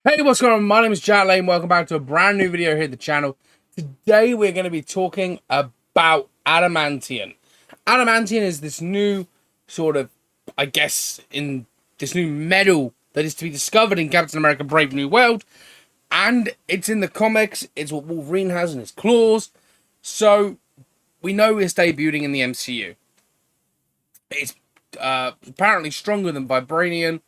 Hey, what's going on? My name is Jack Lane. Welcome back to a brand new video here at the channel. Today we're going to be talking about Adamantium. Adamantium is this new sort of, I guess, in this new metal that is to be discovered in Captain America Brave New World. And it's in the comics. It's what Wolverine has in his claws. So we know it's debuting in the MCU. It's apparently stronger than Vibranium,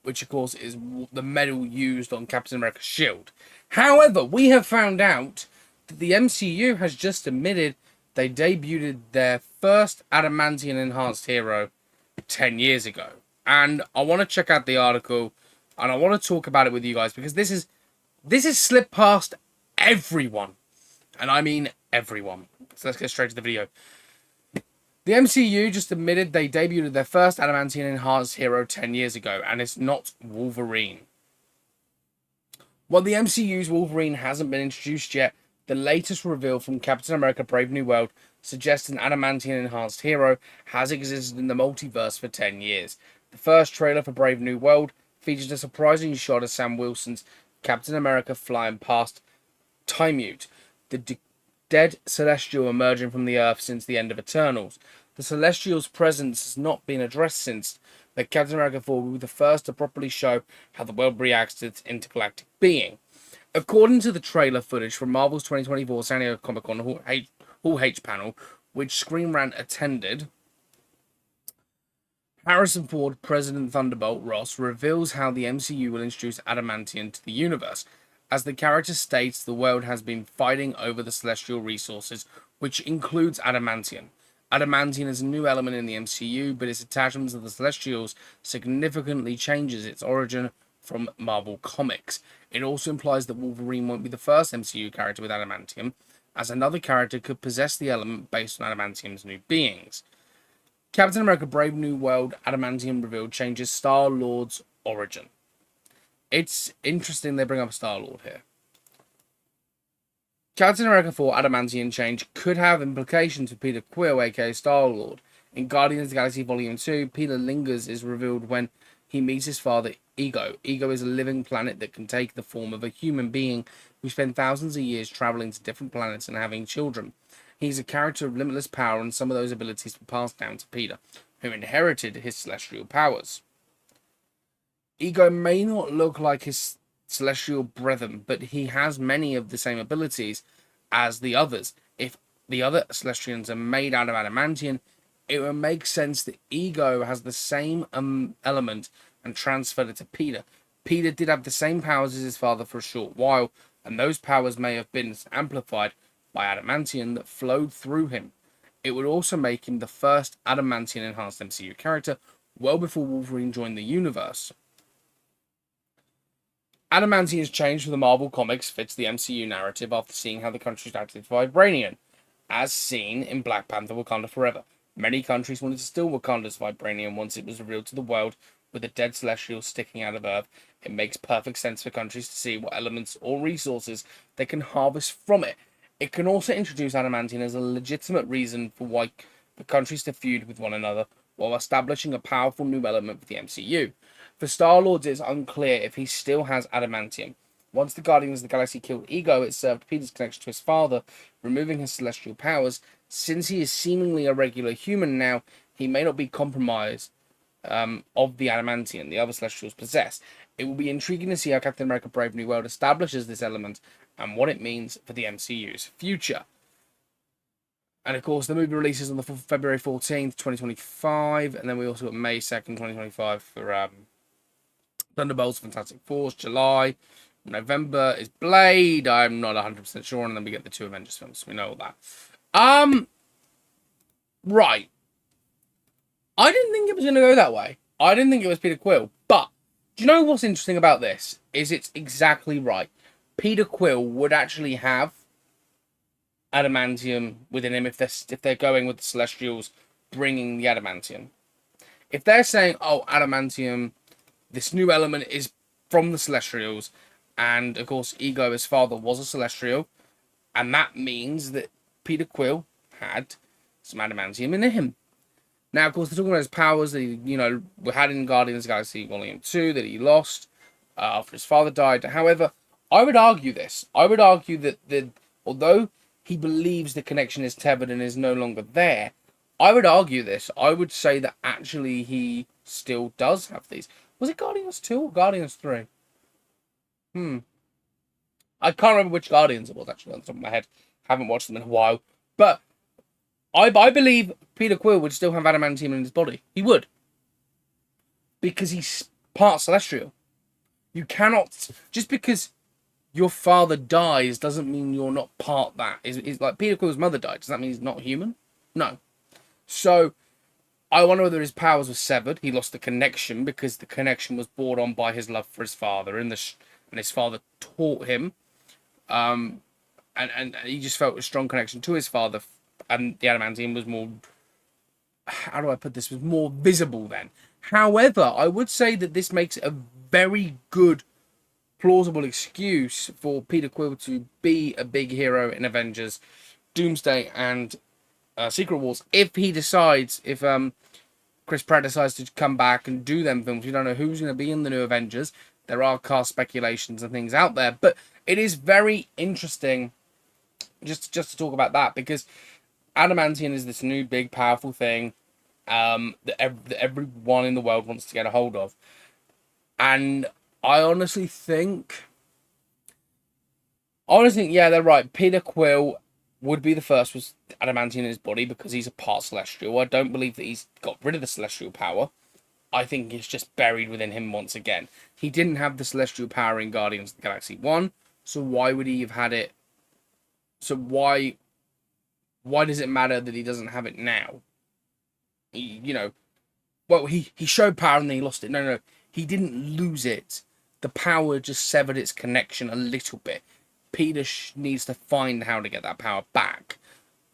which of course is the metal used on Captain America's shield. However, we have found out that the MCU has just admitted they debuted their first adamantium enhanced hero 10 years ago. And I want to check out the article and I want to talk about it with you guys because this is slipped past everyone. And I mean everyone. So let's get straight to the video. The MCU just admitted they debuted their first Adamantium enhanced hero 10 years ago, and it's not Wolverine. While the MCU's Wolverine hasn't been introduced yet, the latest reveal from Captain America Brave New World suggests an Adamantium enhanced hero has existed in the multiverse for 10 years. The first trailer for Brave New World featured a surprising shot of Sam Wilson's Captain America flying past Time Mute, the dead Celestial emerging from the Earth since the end of Eternals. The Celestial's presence has not been addressed since, but Captain America 4 will be the first to properly show how the world reacts to its intergalactic being. According to the trailer footage from Marvel's 2024 San Diego Comic-Con Hall H panel, which Screen Rant attended, Harrison Ford, President Thunderbolt Ross, reveals how the MCU will introduce Adamantium to the universe. As the character states, the world has been fighting over the celestial resources, which includes Adamantium. Adamantium is a new element in the MCU, but its attachment to the Celestials significantly changes its origin from Marvel Comics. It also implies that Wolverine won't be the first MCU character with Adamantium, as another character could possess the element based on Adamantium's new beings. Captain America Brave New World Adamantium reveal changes Star-Lord's origin. It's interesting they bring up Star-Lord here. Captain America 4 Adamantium change could have implications for Peter Quill, aka Star-Lord. In Guardians of the Galaxy Volume 2, Peter Lingers is revealed when he meets his father, Ego. Ego is a living planet that can take the form of a human being who spent thousands of years traveling to different planets and having children. He's a character of limitless power, and some of those abilities were passed down to Peter, who inherited his celestial powers. Ego may not look like his celestial brethren, but he has many of the same abilities as the others. If the other Celestians are made out of adamantium, it would make sense that Ego has the same element and transferred it to Peter. Peter did have the same powers as his father for a short while, and those powers may have been amplified by adamantium that flowed through him. It would also make him the first adamantium enhanced MCU character, well before Wolverine joined the universe. Adamantium's change for the Marvel Comics fits the MCU narrative after seeing how the countries acted to Vibranium, as seen in Black Panther Wakanda Forever. Many countries wanted to steal Wakanda's Vibranium once it was revealed to the world with a dead celestial sticking out of Earth. It makes perfect sense for countries to see what elements or resources they can harvest from it. It can also introduce adamantium as a legitimate reason for why the countries to feud with one another, while establishing a powerful new element for the MCU. For Star-Lord, it's unclear if he still has adamantium. Once the Guardians of the Galaxy killed Ego, it served Peter's connection to his father, removing his celestial powers. Since he is seemingly a regular human now, he may not be compromised of the adamantium the other Celestials possess. It will be intriguing to see how Captain America Brave New World establishes this element and what it means for the MCU's future. And of course, the movie releases on the February 14th, 2025, and then we also got May 2nd, 2025 for Thunderbolts, Fantastic Four, July. November is Blade. I'm not 100% sure, and then we get the two Avengers films. We know all that. Right. I didn't think it was going to go that way. I didn't think it was Peter Quill. But do you know what's interesting about this? Is it's exactly right. Peter Quill would actually have adamantium within him if they're going with the Celestials bringing the adamantium. If they're saying, oh, adamantium, this new element is from the Celestials, and of course, Ego, his father, was a Celestial, and that means that Peter Quill had some adamantium in him. Now, of course, they're talking about his powers that he, had in Guardians of the Galaxy Volume 2 that he lost. after his father died. However, I would argue this. I would argue that although he believes the connection is tethered and is no longer there, I would argue this. I would say that actually he still does have these. Was it Guardians 2 or Guardians 3? I can't remember which Guardians it was, actually, on the top of my head. Haven't watched them in a while. But I believe Peter Quill would still have adamantium in his body. He would. Because he's part celestial. You cannot... Just because your father dies doesn't mean you're not part that. It's like Peter Quill's mother died. Does that mean he's not human? No. So, I wonder whether his powers were severed. He lost the connection because the connection was brought on by his love for his father. And his father taught him. And he just felt a strong connection to his father. And the adamantium was more... How do I put this? Was more visible then. However, I would say that this makes a very good, plausible excuse for Peter Quill to be a big hero in Avengers, Doomsday, and Secret Wars. If he decides, if Chris Pratt decides to come back and do them films, we don't know who's going to be in the new Avengers. There are cast speculations and things out there, but it is very interesting just to talk about that, because adamantium is this new big powerful thing that everyone in the world wants to get a hold of. And I honestly think, yeah, they're right. Peter Quill would be the first with adamantium in his body because he's a part celestial. I don't believe that he's got rid of the celestial power. I think it's just buried within him once again. He didn't have the celestial power in Guardians of the Galaxy 1, so why would he have had it? So why does it matter that he doesn't have it now? He showed power and then he lost it. No, he didn't lose it. The power just severed its connection a little bit. Peter needs to find how to get that power back.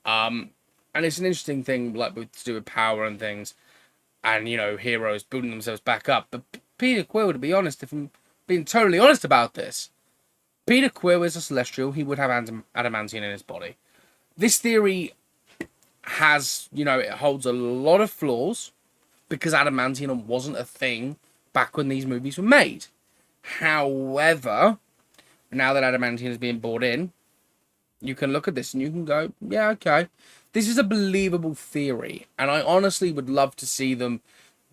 And it's an interesting thing, like to do with power and things, and heroes building themselves back up. But Peter Quill, to be honest, if I'm being totally honest about this, Peter Quill is a celestial. He would have adamantium in his body. This theory has, it holds a lot of flaws because adamantium wasn't a thing back when these movies were made. However, now that adamantium is being brought in, you can look at this and you can go, yeah, okay. This is a believable theory. And I honestly would love to see them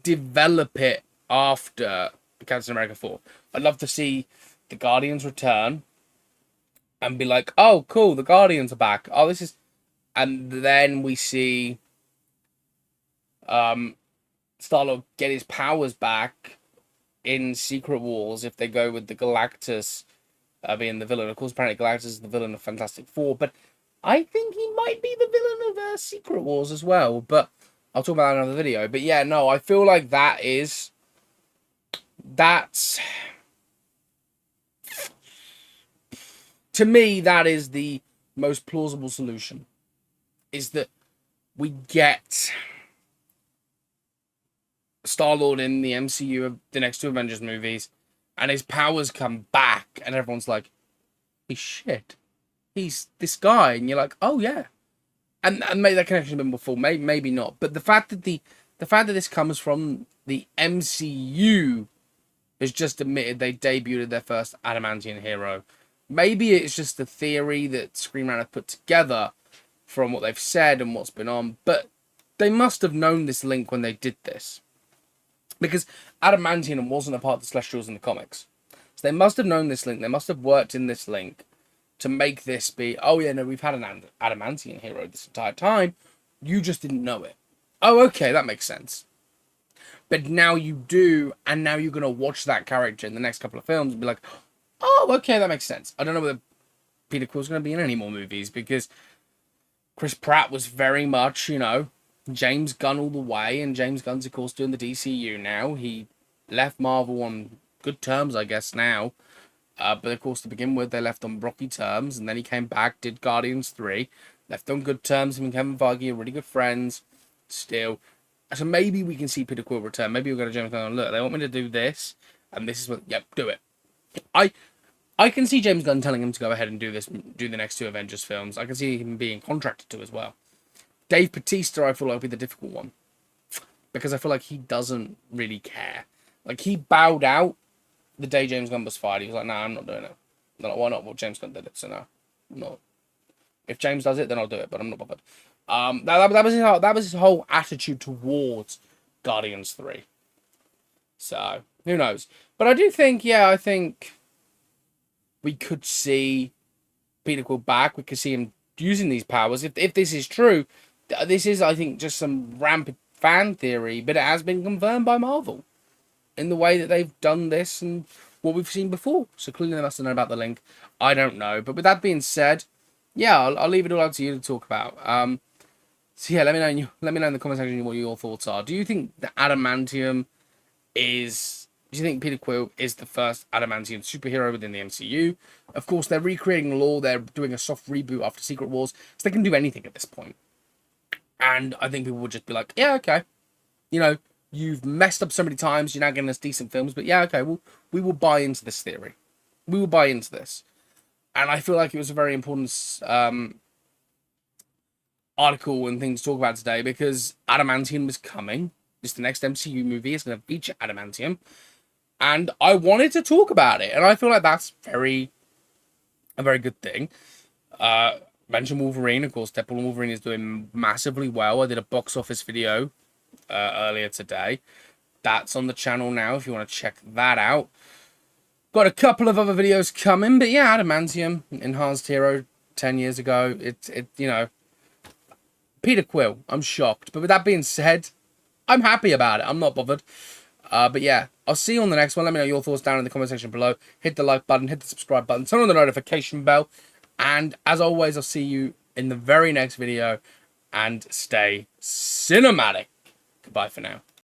develop it after Captain America 4. I'd love to see the Guardians return and be like, oh, cool, the Guardians are back. Oh, this is... And then we see Star-Lord get his powers back in Secret Wars if they go with the Galactus being the villain. Of course, apparently Galactus is the villain of Fantastic Four, but I think he might be the villain of Secret Wars as well. But I'll talk about that in another video. But yeah, no, I feel like that's... To me, that is the most plausible solution. Is that we get Star-Lord in the MCU of the next two Avengers movies, and his powers come back, and everyone's like, he's shit. He's this guy, and you're like, oh yeah. And maybe that connection had been before, maybe not. But the fact that this comes from the MCU has just admitted they debuted their first adamantium hero. Maybe it's just a theory that Screen Rant have put together from what they've said and what's been on, but they must have known this link when they did this. Because adamantium wasn't a part of the Celestials in the comics. So they must have known this link, they must have worked in this link to make this be, oh yeah, no, we've had an adamantium hero this entire time, you just didn't know it. Oh, okay, that makes sense. But now you do, and now you're going to watch that character in the next couple of films and be like, oh, okay, that makes sense. I don't know whether Peter Quill's going to be in any more movies, because Chris Pratt was very much, James Gunn all the way, and James Gunn's, of course, doing the DCU now. He left Marvel on good terms, I guess, now. But, of course, to begin with, they left on rocky terms, and then he came back, did Guardians 3, left on good terms. Him and Kevin Feige are really good friends still. So maybe we can see Peter Quill return. Maybe we'll go to James Gunn and look, they want me to do this, and this is what, yep, do it. I can see James Gunn telling him to go ahead and do the next two Avengers films. I can see him being contracted to as well. Dave Bautista, I feel like, will be the difficult one. Because I feel like he doesn't really care. Like, he bowed out the day James Gunn was fired, he was like, "Nah, I'm not doing it." They're like, "Why not?" Well, James Gunn did it, so no, I'm not. If James does it, then I'll do it, but I'm not bothered. That was his whole attitude towards Guardians 3. So who knows? But I do think, yeah, I think we could see Peter Quill back. We could see him using these powers. If this is true, this is, I think, just some rampant fan theory, but it has been confirmed by Marvel in the way that they've done this and what we've seen before. So clearly they must have known about the link. I don't know. But with that being said, yeah, I'll leave it all up to you to talk about. So yeah, let me know in the comment section what your thoughts are. Do you think the Adamantium is... Do you think Peter Quill is the first Adamantium superhero within the MCU? Of course, they're recreating lore. They're doing a soft reboot after Secret Wars. So they can do anything at this point. And I think people would just be like, yeah, okay. You know, you've messed up so many times. You're now getting us decent films. But yeah, okay, we will buy into this theory. We will buy into this. And I feel like it was a very important article and thing to talk about today because Adamantium was coming. It's the next MCU movie. It's going to feature Adamantium. And I wanted to talk about it. And I feel like that's a very good thing. Mention Wolverine. Of course, Deadpool Wolverine is doing massively well. I did a box office video earlier today. That's on the channel now if you want to check that out. Got a couple of other videos coming. But yeah, Adamantium, Enhanced Hero 10 years ago. You know, Peter Quill. I'm shocked. But with that being said, I'm happy about it. I'm not bothered. But yeah, I'll see you on the next one. Let me know your thoughts down in the comment section below. Hit the like button, hit the subscribe button, turn on the notification bell. And as always, I'll see you in the very next video. And stay cinematic. Goodbye for now.